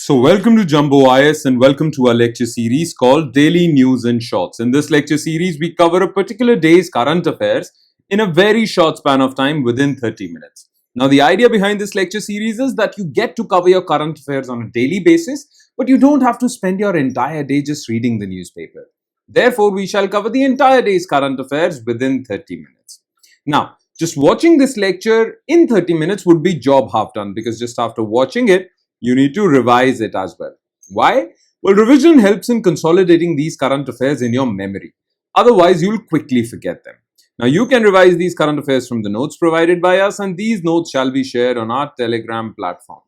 So welcome to Jumbo IS and welcome to our lecture series called Daily News in Shorts. In this lecture series, we cover a particular day's current affairs in a very short span of time within 30 minutes. Now, the idea behind this lecture series is that you get to cover your current affairs on a daily basis, but you don't have to spend your entire day just reading the newspaper. Therefore, we shall cover the entire day's current affairs within 30 minutes. Now, just watching this lecture in 30 minutes would be job half done, because just after watching it, you need to revise it as well. Why? Well, revision helps in consolidating these current affairs in your memory. Otherwise, you'll quickly forget them. Now, you can revise these current affairs from the notes provided by us, and these notes shall be shared on our Telegram platform.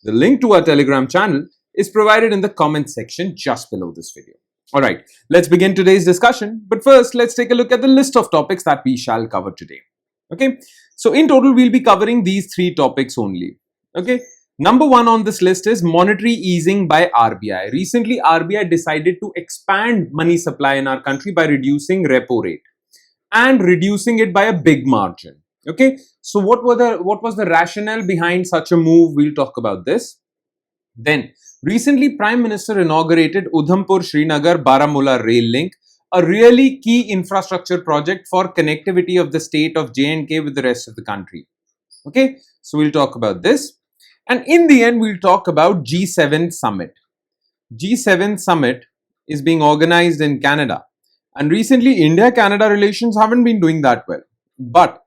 The link to our Telegram channel is provided in the comment section just below this video. Alright, let's begin today's discussion. But first, let's take a look at the list of topics that we shall cover today. Okay, so in total, we'll be covering these three topics only. Okay. Number one on this list is monetary easing by RBI. Recently, RBI decided to expand money supply in our country by reducing repo rate and reducing it by a big margin. Okay, so what was the rationale behind such a move? We'll talk about this. Then, recently, Prime Minister inaugurated Udhampur-Srinagar-Baramulla rail link, a really key infrastructure project for connectivity of the state of J&K with the rest of the country. Okay, so we'll talk about this. And in the end, we'll talk about G7 Summit. G7 Summit is being organized in Canada. And recently, India-Canada relations haven't been doing that well. But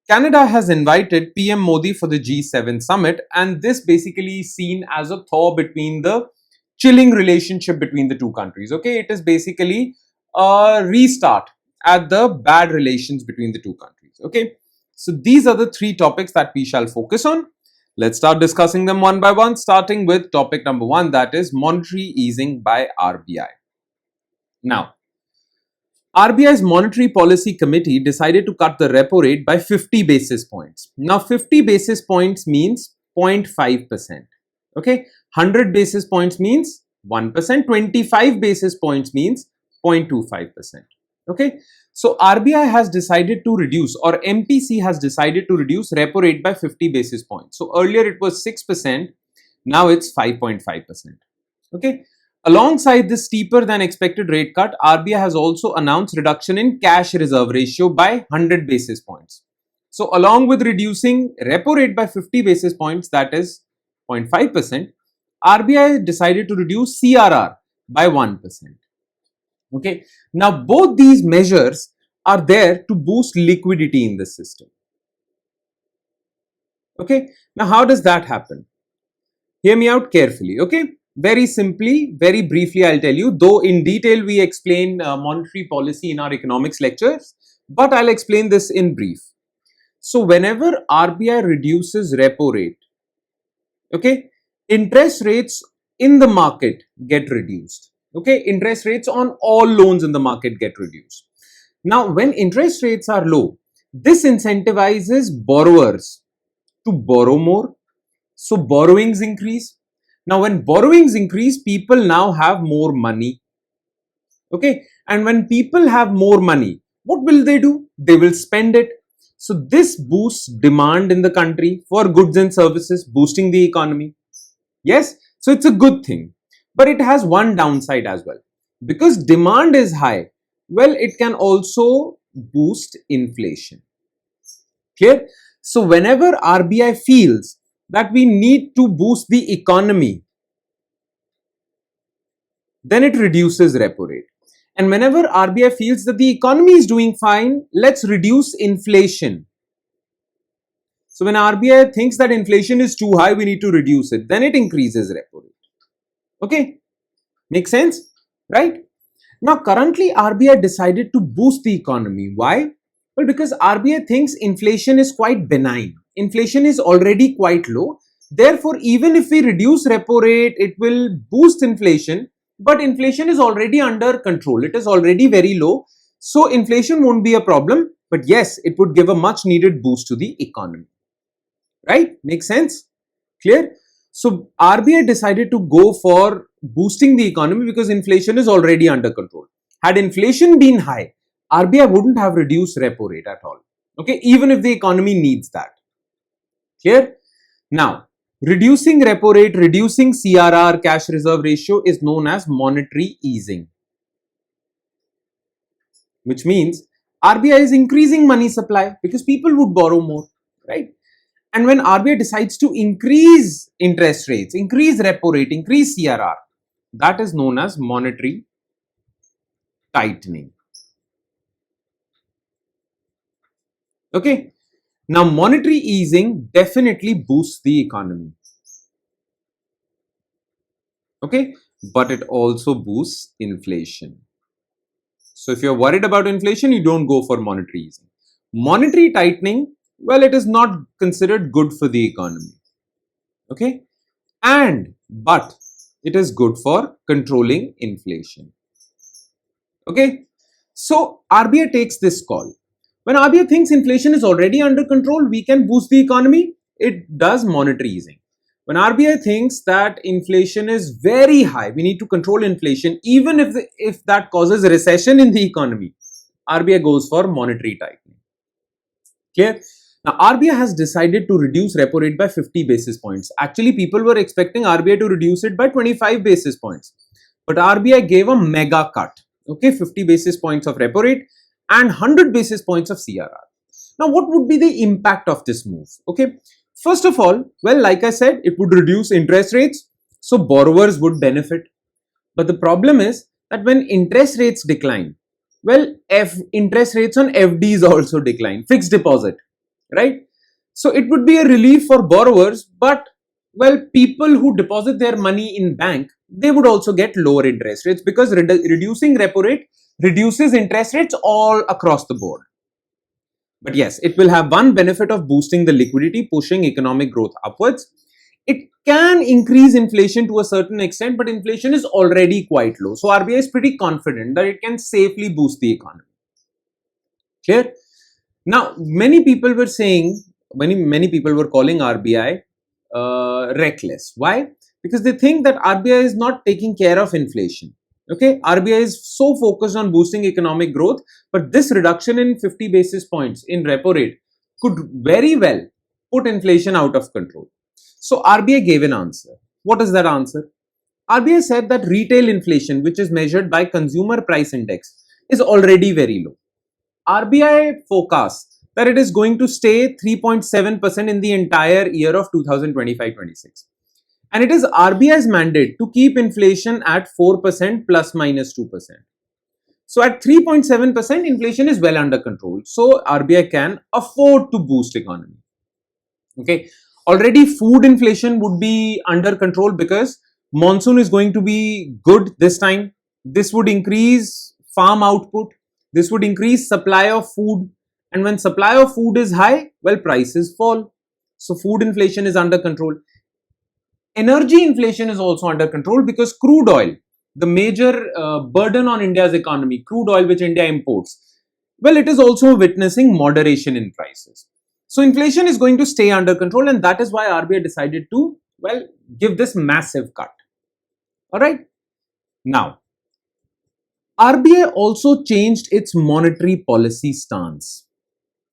Canada has invited PM Modi for the G7 Summit. And this basically is seen as a thaw between the chilling relationship between the two countries. Okay, it is basically a restart at the bad relations between the two countries. Okay, so these are the three topics that we shall focus on. Let's start discussing them one by one, starting with topic number one, that is monetary easing by RBI. Now, RBI's Monetary Policy Committee decided to cut the repo rate by 50 basis points. Now, 50 basis points means 0.5%. Okay, 100 basis points means 1%, 25 basis points means 0.25%. Okay, so RBI has decided to reduce, or MPC has decided to reduce repo rate by 50 basis points. So earlier it was 6%, now it's 5.5%. Okay, alongside this steeper than expected rate cut, RBI has also announced reduction in cash reserve ratio by 100 basis points. So along with reducing repo rate by 50 basis points, that is 0.5%, RBI decided to reduce CRR by 1%. Okay, now both these measures are there to boost liquidity in the system. Okay, now how does that happen? Hear me out carefully. Okay, very simply, very briefly, I'll tell you, though in detail we explain monetary policy in our economics lectures, but I'll explain this in brief. So whenever RBI reduces repo rate, okay, interest rates in the market get reduced. Okay, interest rates on all loans in the market get reduced. Now, when interest rates are low, this incentivizes borrowers to borrow more. So, borrowings increase. Now, when borrowings increase, people now have more money. Okay, and when people have more money, what will they do? They will spend it. So, this boosts demand in the country for goods and services, boosting the economy. Yes, so it's a good thing. But it has one downside as well. Because demand is high, well, it can also boost inflation. Clear? So whenever RBI feels that we need to boost the economy, then it reduces repo rate. And whenever RBI feels that the economy is doing fine, let's reduce inflation. So when RBI thinks that inflation is too high, we need to reduce it, then it increases repo rate. Okay, makes sense, right? Now, currently RBI decided to boost the economy. Why? Well, because RBI thinks inflation is quite benign. Inflation is already quite low. Therefore, even if we reduce repo rate, it will boost inflation. But inflation is already under control. It is already very low. So, inflation won't be a problem. But yes, it would give a much needed boost to the economy. Right? Makes sense? Clear? So RBI decided to go for boosting the economy because inflation is already under control. Had inflation been high, RBI wouldn't have reduced repo rate at all. Okay, even if the economy needs that. Clear? Now, Reducing repo rate, reducing CRR, cash reserve ratio, is known as monetary easing, which means RBI is increasing money supply because people would borrow more, right? And when RBI decides to increase interest rates, increase repo rate, increase CRR, that is known as monetary tightening. Okay. Now, monetary easing definitely boosts the economy. Okay. But it also boosts inflation. So, if you're worried about inflation, you don't go for monetary easing. Monetary tightening, well, it is not considered good for the economy. Okay. But it is good for controlling inflation. Okay. So, RBI takes this call. When RBI thinks inflation is already under control, we can boost the economy, it does monetary easing. When RBI thinks that inflation is very high, we need to control inflation, even if that causes recession in the economy, RBI goes for monetary tightening. Clear? Now, RBI has decided to reduce repo rate by 50 basis points. Actually, people were expecting RBI to reduce it by 25 basis points. But RBI gave a mega cut. Okay, 50 basis points of repo rate and 100 basis points of CRR. Now, what would be the impact of this move? Okay, first of all, well, like I said, it would reduce interest rates, so borrowers would benefit. But the problem is that when interest rates decline, well, interest rates on FDs also decline, fixed deposit, right? So it would be a relief for borrowers, but well, people who deposit their money in bank, they would also get lower interest rates because reducing repo rate reduces interest rates all across the board. But yes, it will have one benefit of boosting the liquidity, pushing economic growth upwards. It can increase inflation to a certain extent, but inflation is already quite low. So RBI is pretty confident that it can safely boost the economy. Clear? Now, many people were saying, many people were calling RBI reckless. Why? Because they think that RBI is not taking care of inflation. Okay, RBI is so focused on boosting economic growth, but this reduction in 50 basis points in repo rate could very well put inflation out of control. So RBI gave an answer. What is that answer? RBI said that retail inflation, which is measured by consumer price index, is already very low. RBI forecasts that it is going to stay 3.7% in the entire year of 2025-26. And it is RBI's mandate to keep inflation at 4% plus minus 2%. So at 3.7%, inflation is well under control. So RBI can afford to boost economy. Okay. Already food inflation would be under control because monsoon is going to be good this time. This would increase farm output. This would increase supply of food. And when supply of food is high, well, prices fall. So food inflation is under control. Energy inflation is also under control because crude oil, the major burden on India's economy, crude oil which India imports, well, it is also witnessing moderation in prices. So inflation is going to stay under control, and that is why RBI decided to, well, give this massive cut. All right. Now, RBI also changed its monetary policy stance.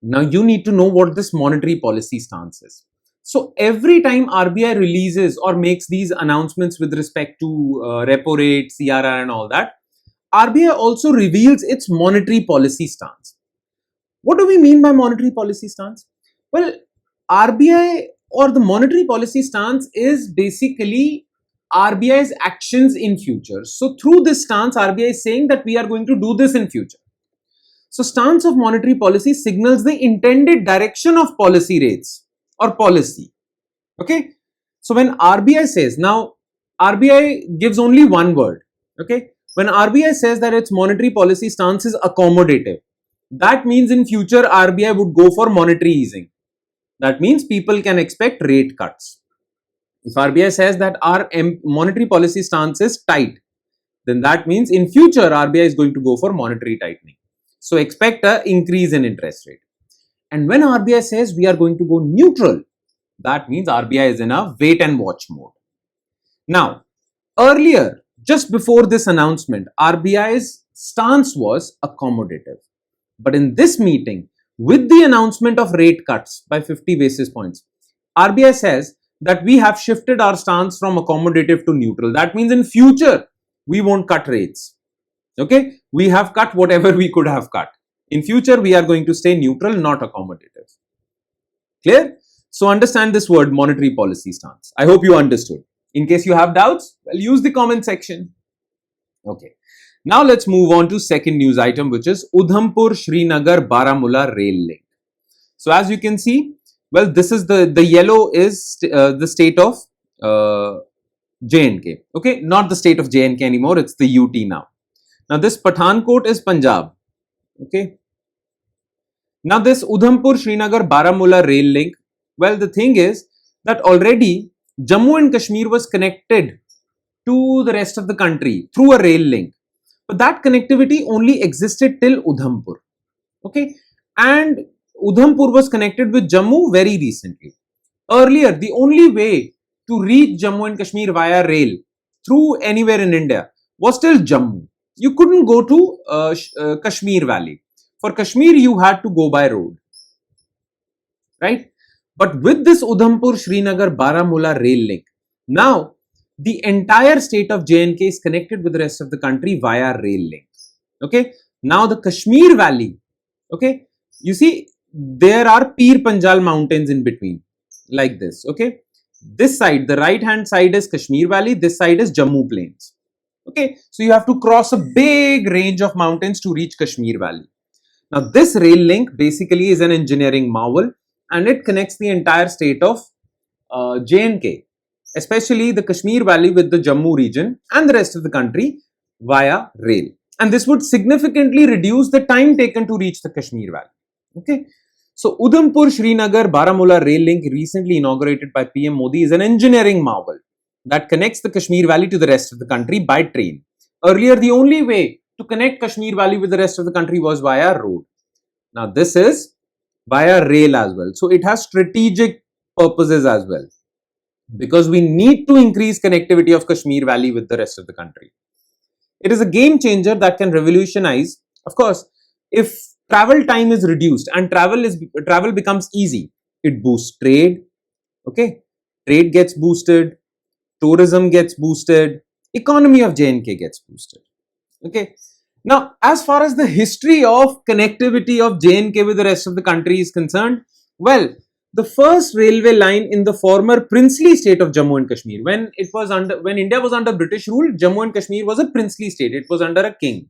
Now, you need to know what this monetary policy stance is. So every time RBI releases or makes these announcements with respect to repo rate, CRR and all that, RBI also reveals its monetary policy stance. What do we mean by monetary policy stance? Well, RBI or the monetary policy stance is basically RBI's actions in future. So through this stance, RBI is saying that we are going to do this in future. So stance of monetary policy signals the intended direction of policy rates or policy. Okay. So when RBI says, now RBI gives only one word. Okay. When RBI says that its monetary policy stance is accommodative, that means in future RBI would go for monetary easing. That means people can expect rate cuts. If RBI says that our monetary policy stance is tight, then that means in future RBI is going to go for monetary tightening. So expect an increase in interest rate. And when RBI says we are going to go neutral, that means RBI is in a wait and watch mode. Now, earlier, just before this announcement, RBI's stance was accommodative. But in this meeting, with the announcement of rate cuts by 50 basis points, RBI says that we have shifted our stance from accommodative to neutral. That means in future, we won't cut rates. Okay, we have cut whatever we could have cut. In future, we are going to stay neutral, not accommodative. Clear? So understand this word, monetary policy stance. I hope you understood. In case you have doubts, well, use the comment section. Okay. Now let's move on to second news item, which is Udhampur-Srinagar-Baramulla rail link. So as you can see, well, this is the yellow is the state of J&K. Okay, not the state of J&K anymore. It's the UT now. Now this Pathankot is Punjab. Okay. Now this Udhampur-Srinagar-Baramulla rail link. Well, the thing is that already Jammu and Kashmir was connected to the rest of the country through a rail link. But that connectivity only existed till Udhampur. Okay. And Udhampur was connected with Jammu very recently. Earlier, the only way to reach Jammu and Kashmir via rail through anywhere in India was till Jammu. You couldn't go to Kashmir Valley. For Kashmir, you had to go by road. Right? But with this Udhampur-Srinagar-Baramulla rail link, now the entire state of J&K is connected with the rest of the country via rail link. Okay. Now the Kashmir Valley, okay, you see there are Pir Panjal mountains in between, like this. Okay. This side, the right hand side is Kashmir Valley, this side is Jammu Plains. Okay. So you have to cross a big range of mountains to reach Kashmir Valley. Now this rail link basically is an engineering marvel and it connects the entire state of J&K, especially the Kashmir Valley with the Jammu region and the rest of the country via rail. And this would significantly reduce the time taken to reach the Kashmir Valley. Okay. So Udhampur-Srinagar-Baramulla rail link recently inaugurated by PM Modi is an engineering marvel that connects the Kashmir Valley to the rest of the country by train. Earlier, the only way to connect Kashmir Valley with the rest of the country was via road. Now this is via rail as well. So it has strategic purposes as well, because we need to increase connectivity of Kashmir Valley with the rest of the country. It is a game changer that can revolutionize. Of course, if travel time is reduced and travel becomes easy, it boosts trade. Okay, trade gets boosted, tourism gets boosted, economy of J&K gets boosted. Okay. Now, as far as the history of connectivity of J&K with the rest of the country is concerned, well, the first railway line in the former princely state of Jammu and Kashmir, when India was under British rule, Jammu and Kashmir was a princely state. It was under a king.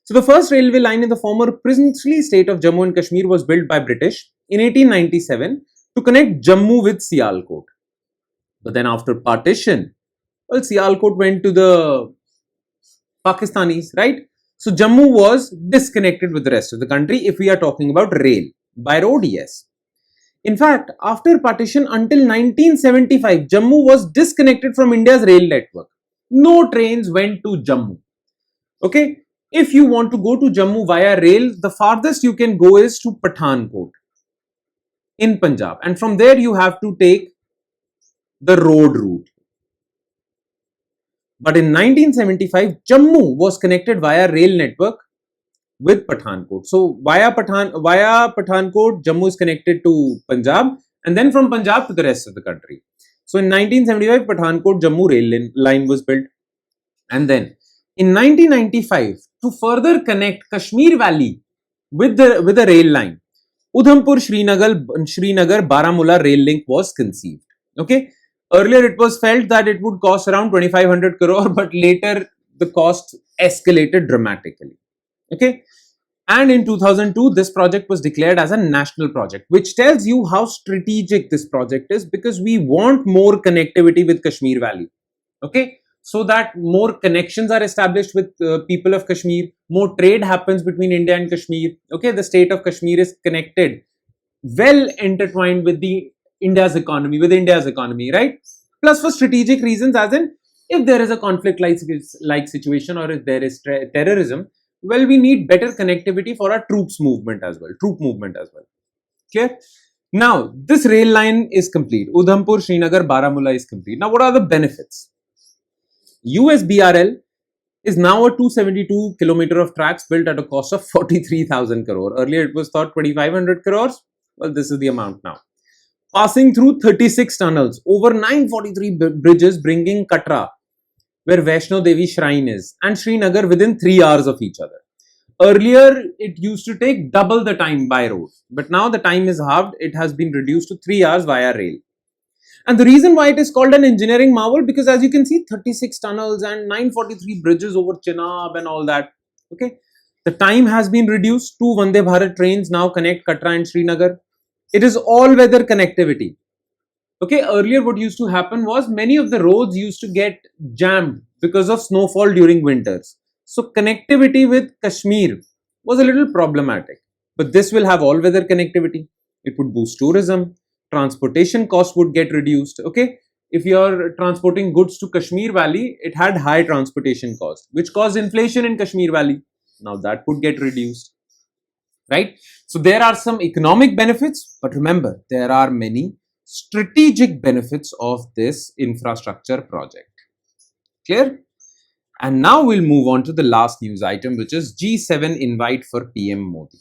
So the first railway line in the former princely state of Jammu and Kashmir was built by British in 1897 to connect Jammu with Sialkot. But then after partition, well, Sialkot went to the Pakistanis, right? So Jammu was disconnected with the rest of the country if we are talking about rail. By road, yes. In fact, after partition until 1975, Jammu was disconnected from India's rail network. No trains went to Jammu. Okay. If you want to go to Jammu via rail, the farthest you can go is to Pathankot in Punjab. And from there, you have to take the road route. But in 1975, Jammu was connected via rail network with Pathankot. So via Pathankot, Jammu is connected to Punjab and then from Punjab to the rest of the country. So in 1975, Pathankot Jammu rail line was built. And then in 1995, to further connect Kashmir Valley with a rail line, Udhampur-Srinagar-Baramulla rail link was conceived. Okay. Earlier, it was felt that it would cost around 2,500 crore, but later the cost escalated dramatically. Okay. And in 2002, this project was declared as a national project, which tells you how strategic this project is, because we want more connectivity with Kashmir Valley. Okay. So that more connections are established with people of Kashmir, more trade happens between India and Kashmir. Okay. The state of Kashmir is connected, well intertwined with India's economy, right? Plus for strategic reasons, as in if there is a conflict like situation or if there is terrorism, well, we need better connectivity for our troop movement as well. Clear? Now, this rail line is complete. Udhampur-Srinagar-Baramulla is complete. Now, what are the benefits? USBRL is now a 272 kilometer of tracks built at a cost of 43,000 crore. Earlier, it was thought 2,500 crores. Well, this is the amount now. passing through 36 tunnels, over 943 bridges, bringing Katra, where Vaishno Devi shrine is, and Srinagar within 3 hours of each other. Earlier, it used to take double the time by road, but now the time is halved. It has been reduced to 3 hours via rail. And the reason why it is called an engineering marvel, because as you can see, 36 tunnels and 943 bridges over Chenab and all that. Okay, the time has been reduced. 2 Vande Bharat trains now connect Katra and Srinagar. It is all-weather connectivity. Okay, earlier what used to happen was many of the roads used to get jammed because of snowfall during winters. So connectivity with Kashmir was a little problematic. But this will have all-weather connectivity. It would boost tourism. Transportation cost would get reduced. Okay, if you're transporting goods to Kashmir Valley, it had high transportation cost, which caused inflation in Kashmir Valley. Now that would get reduced, right? So there are some economic benefits, but remember, there are many strategic benefits of this infrastructure project. Clear? And now we'll move on to the last news item, which is G7 invite for PM Modi.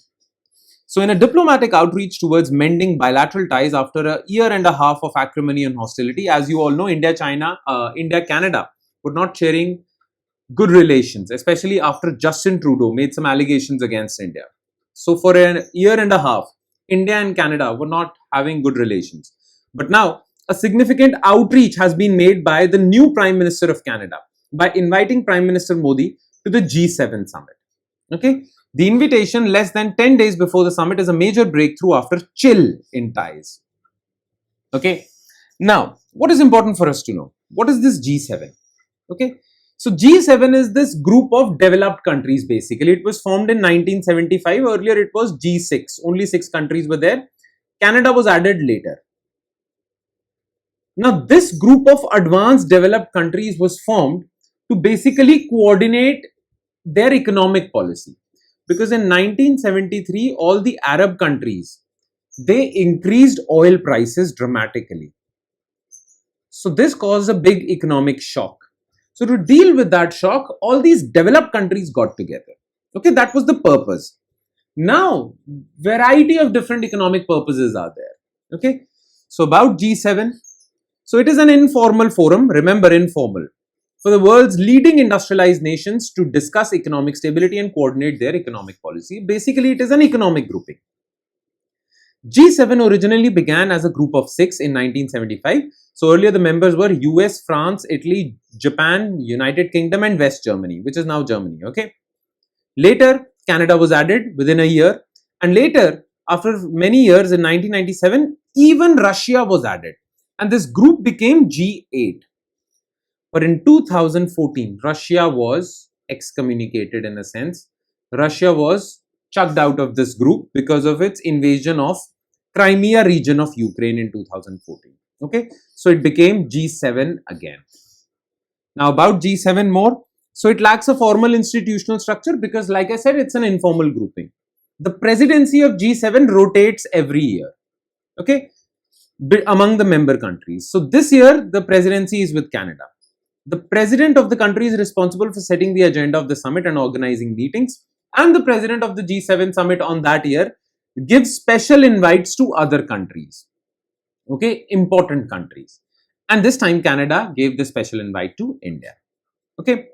So in a diplomatic outreach towards mending bilateral ties after a year and a half of acrimony and hostility, as you all know, India-Canada were not sharing good relations, especially after Justin Trudeau made some allegations against India. So for a year and a half, India and Canada were not having good relations. But now a significant outreach has been made by the new Prime Minister of Canada by inviting Prime Minister Modi to the G7 summit. Okay, the invitation less than 10 days before the summit is a major breakthrough after chill in ties. Okay, now what is important for us to know? What is this G7? Okay, so G7 is this group of developed countries basically. It was formed in 1975. Earlier it was G6. Only 6 countries were there. Canada was added later. Now this group of advanced developed countries was formed to basically coordinate their economic policy. Because in 1973, all the Arab countries, they increased oil prices dramatically. So this caused a big economic shock. So to deal with that shock, all these developed countries got together. Okay, that was the purpose. Now, variety of different economic purposes are there. Okay, so about G7. So it is an informal forum, remember informal, for the world's leading industrialized nations to discuss economic stability and coordinate their economic policy. Basically, it is an economic grouping. G7 originally began as a group of 6 in 1975. So earlier the members were US, France, Italy, Japan, United Kingdom and West Germany, which is now Germany. Okay. Later, Canada was added within a year. And later, after many years in 1997, even Russia was added. And this group became G8. But in 2014, Russia was excommunicated in a sense. Russia was chucked out of this group because of its invasion of Crimea region of Ukraine in 2014. Okay, so it became G7 again. Now about G7 more. So it lacks a formal institutional structure because, like I said, it's an informal grouping. The presidency of G7 rotates every year. Okay, among the member countries. So this year, the presidency is with Canada. The president of the country is responsible for setting the agenda of the summit and organizing meetings. And the president of the G7 summit on that year gives special invites to other countries. Okay, important countries. And this time Canada gave the special invite to India. Okay.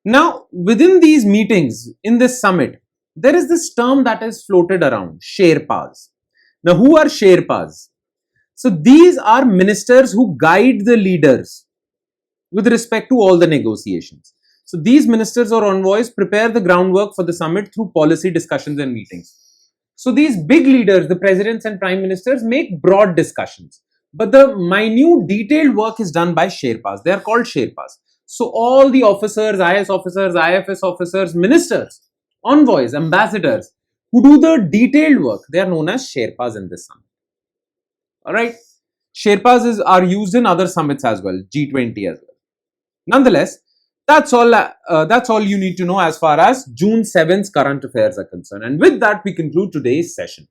Now, within these meetings, in this summit, there is this term that is floated around, Sherpas. Now, who are Sherpas? So, these are ministers who guide the leaders with respect to all the negotiations. So, these ministers or envoys prepare the groundwork for the summit through policy discussions and meetings. So, these big leaders, the presidents and prime ministers, make broad discussions. But the minute detailed work is done by Sherpas. They are called Sherpas. So, all the officers, IS officers, IFS officers, ministers, envoys, ambassadors who do the detailed work, they are known as Sherpas in this summit. Alright. Sherpas are used in other summits as well, G20 as well. Nonetheless, that's all you need to know as far as June 7th's current affairs are concerned. And with that, we conclude today's session.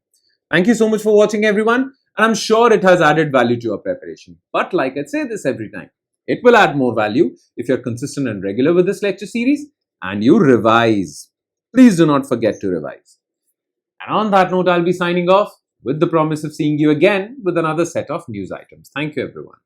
Thank you so much for watching, everyone. And I'm sure it has added value to your preparation. But like I say this every time, it will add more value if you're consistent and regular with this lecture series and you revise. Please do not forget to revise. And on that note, I'll be signing off. with the promise of seeing you again with another set of news items. Thank you, everyone.